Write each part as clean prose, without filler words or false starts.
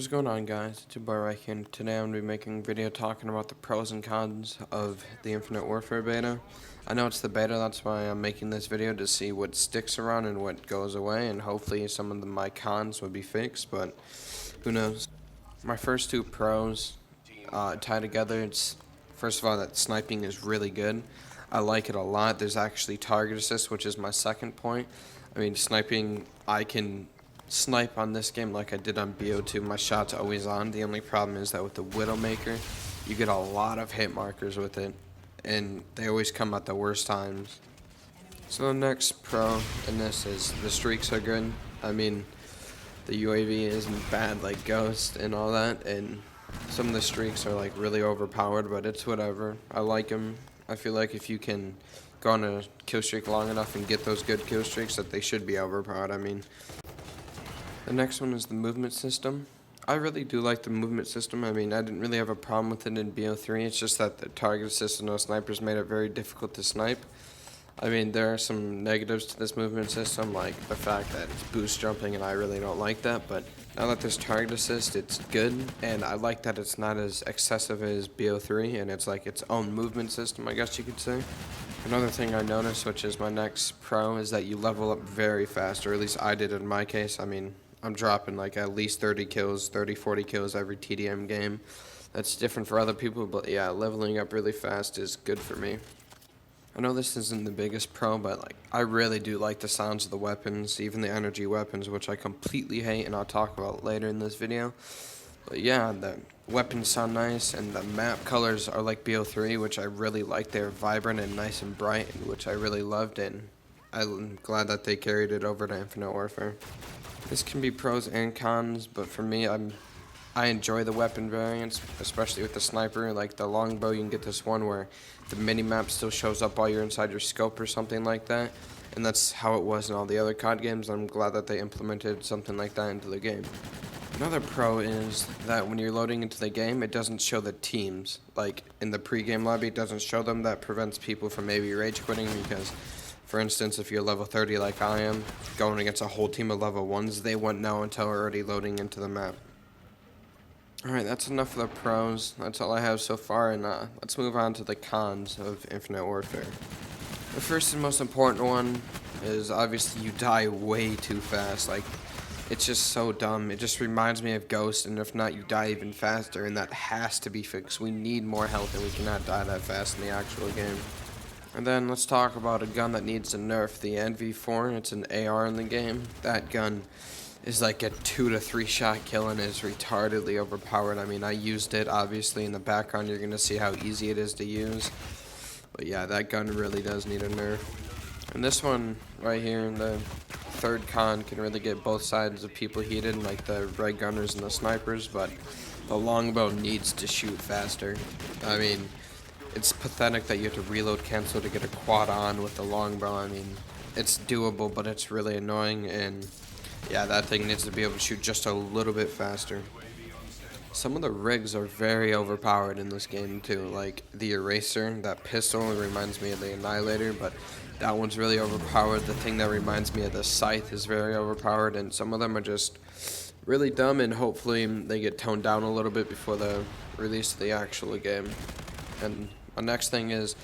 What is going on, guys? It's your boy right here, and today I'm going to be making a video talking about the pros and cons of the Infinite Warfare beta. I know it's the beta, that's why I'm making this video, to see what sticks around and what goes away, and hopefully some of my cons will be fixed, but who knows. My first two pros tie together. It's, first of all, that sniping is really good. I like it a lot. There's actually target assist, which is my second point. I mean, sniping, I can snipe on this game like I did on BO2. My shot's always on. The only problem is that with the Widowmaker, you get a lot of hit markers with it, and they always come at the worst times. So the next pro in this is the streaks are good. I mean, the UAV isn't bad like Ghost and all that, and some of the streaks are like really overpowered, but it's whatever. I like them. I feel like if you can go on a kill streak long enough and get those good kill streaks, that they should be overpowered. I mean, the next one is the movement system. I really do like the movement system. I mean, I didn't really have a problem with it in BO3. It's just that the target assist and no snipers made it very difficult to snipe. I mean, there are some negatives to this movement system, like the fact that it's boost jumping, and I really don't like that. But now that there's target assist, it's good, and I like that it's not as excessive as BO3, and it's like its own movement system, I guess you could say. Another thing I noticed, which is my next pro, is that you level up very fast, or at least I did in my case. I mean, I'm dropping like at least 30 kills, 30, 40 kills every TDM game. That's different for other people, but yeah, leveling up really fast is good for me. I know this isn't the biggest pro, but like I really do like the sounds of the weapons, even the energy weapons, which I completely hate, and I'll talk about later in this video. But yeah, the weapons sound nice, and the map colors are like BO3, which I really like. They're vibrant and nice and bright, which I really loved, and I'm glad that they carried it over to Infinite Warfare. This can be pros and cons, but for me, I enjoy the weapon variants, especially with the sniper. Like the longbow, you can get this one where the mini-map still shows up while you're inside your scope or something like that, and that's how it was in all the other COD games. I'm glad that they implemented something like that into the game. Another pro is that when you're loading into the game, it doesn't show the teams. Like in the pre-game lobby, it doesn't show them. That prevents people from maybe rage quitting, because for instance, if you're level 30 like I am, going against a whole team of level 1s, they won't know until we're already loading into the map. Alright, that's enough of the pros. That's all I have so far, and let's move on to the cons of Infinite Warfare. The first and most important one is obviously you die way too fast. Like, it's just so dumb. It just reminds me of Ghost, and if not, you die even faster, and that has to be fixed. We need more health, and we cannot die that fast in the actual game. And then let's talk about a gun that needs a nerf, the NV4. It's an AR in the game. That gun is like a 2 to 3 shot kill and is retardedly overpowered. I mean, I used it, obviously. In the background, you're going to see how easy it is to use. But yeah, that gun really does need a nerf. And this one right here, in the third con, can really get both sides of people heated, like the red gunners and the snipers, but the longbow needs to shoot faster. I mean, it's pathetic that you have to reload cancel to get a quad on with the longbow. I mean, it's doable, but it's really annoying, and yeah, that thing needs to be able to shoot just a little bit faster. Some of the rigs are very overpowered in this game too, like the Eraser. That pistol reminds me of the Annihilator, but that one's really overpowered. The thing that reminds me of the Scythe is very overpowered, and some of them are just really dumb, and hopefully they get toned down a little bit before the release of the actual game. And my next thing is,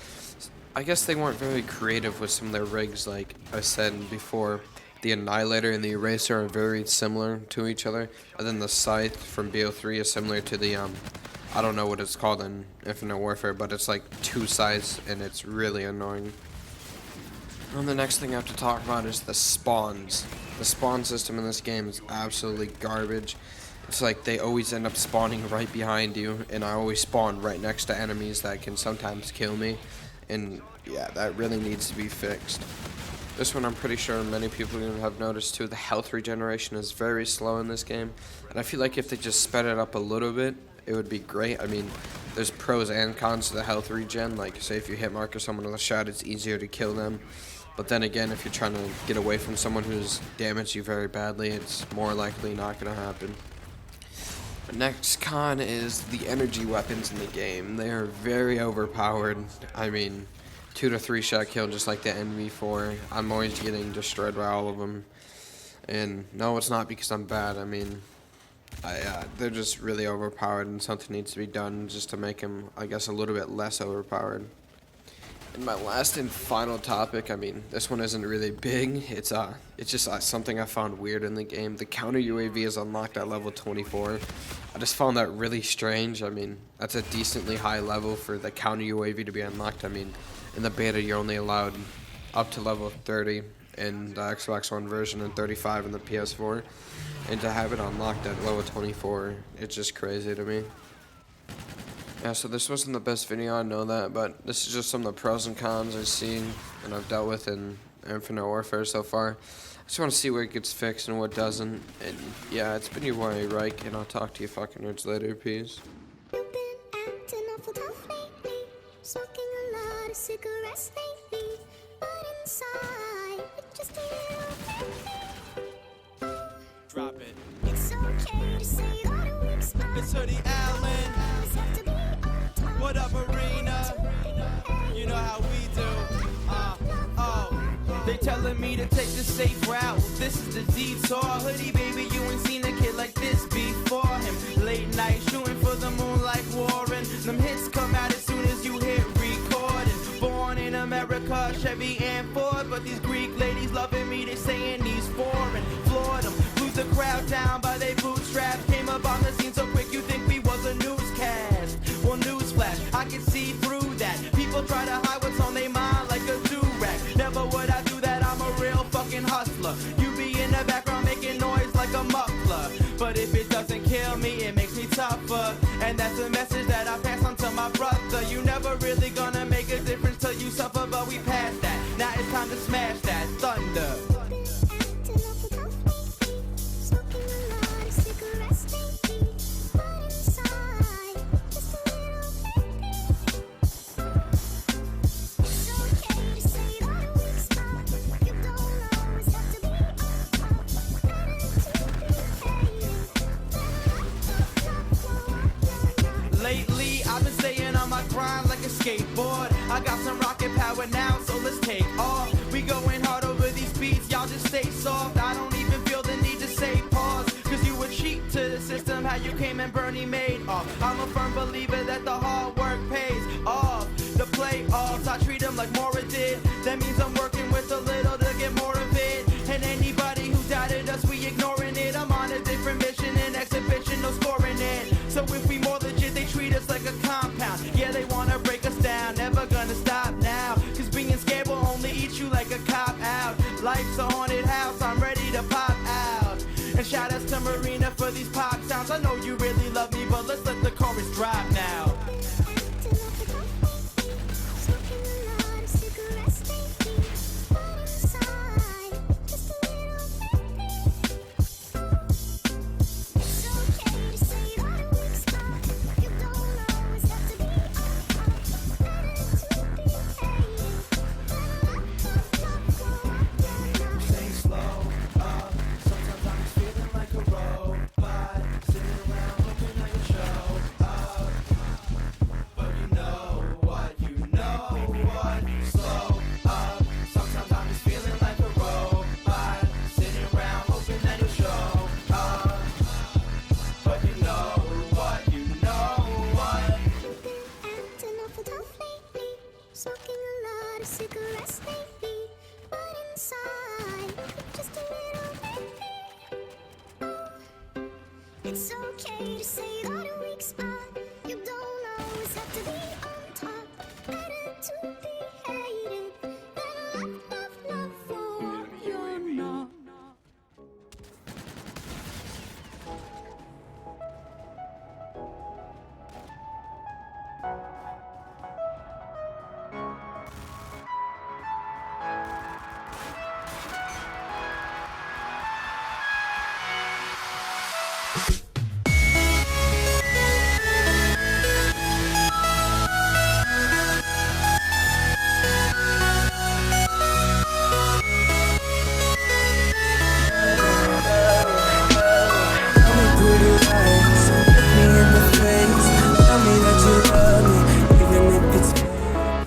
I guess they weren't very creative with some of their rigs. Like I said before, the Annihilator and the Eraser are very similar to each other, and then the Scythe from BO3 is similar to the, I don't know what it's called in Infinite Warfare, but it's like two sides, and it's really annoying. And the next thing I have to talk about is the spawns. The spawn system in this game is absolutely garbage. It's like they always end up spawning right behind you, and I always spawn right next to enemies that can sometimes kill me, and yeah, that really needs to be fixed. This one I'm pretty sure many people have noticed too. The health regeneration is very slow in this game, and I feel like if they just sped it up a little bit, it would be great. I mean, there's pros and cons to the health regen. Like, say if you hit marker someone with a shot, it's easier to kill them. But then again, if you're trying to get away from someone who's damaged you very badly, it's more likely not going to happen. The next con is the energy weapons in the game. They are very overpowered. I mean, 2 to 3 shot kill just like the NV4. I'm always getting destroyed by all of them. And no, it's not because I'm bad. I mean, they're just really overpowered, and something needs to be done just to make them, I guess, a little bit less overpowered. And my last and final topic, I mean, this one isn't really big. It's just something I found weird in the game. The counter UAV is unlocked at level 24. I just found that really strange. I mean, that's a decently high level for the counter UAV to be unlocked. I mean, in the beta, you're only allowed up to level 30 in the Xbox One version and 35 in the PS4. And to have it unlocked at level 24, it's just crazy to me. Yeah, so this wasn't the best video, I know that, but this is just some of the pros and cons I've seen and I've dealt with in Infinite Warfare so far. I just want to see where it gets fixed and what doesn't. And yeah, it's been your boy Reich, and I'll talk to you fucking nerds later. Peace. You've been acting awful tough lately, smoking a lot of cigarettes lately, but inside, it's just a little baby. Drop it. It's okay to say that a weak spot. It's Hoodie Allen. Always have to be on top. What up, Arena? You know how we do. They telling me to take the safe route. This is the detour. Hoodie, baby, you ain't seen a kid like this before him. Late night shooting for the moon like Warren. Them hits come out as soon as you hit recording. Born in America, Chevy and Ford, but these Greek ladies loving me. They saying he's foreign. Floored them, lose the crowd down by they bootstraps. Came up on the scene so quick you think we was a newscast. Well, newsflash, I can see through that. People try to hide what's on their mind like a do-rag. Never would I do that, I'm a real fucking hustler. You be in the background making noise like a muffler. But if it doesn't kill me, it makes me tougher. And that's a message that I pass on to my brother. You never really gonna make a difference till you suffer, but we passed that. Now it's time to smash that thunder. Lately, I've been staying on my grind like a skateboard. I got some rocket power now, so let's take off. We going hard over these beats, y'all just stay soft. I don't even feel the need to say pause, cause you were cheap to the system, how you came and Bernie made off. I'm a firm believer that the hard work pays off. The playoffs, I treat them like Mora did. That means I'm working with a little to get more of it. And anybody who doubted us, we ignoring it. I'm on a different mission, an exhibition, no scoring it. So if we more legit, they treat us like a compound. Yeah, they wanna break us down, never gonna stop now. Cause being scared will only eat you like a cop out. Life's a haunted house, I'm ready to pop out. And shout outs to Marina for these pop sounds. I know you really love me, but let's let the chorus drop now. Smoking a lot of cigarettes lately, but inside, just a little baby. It's okay to say that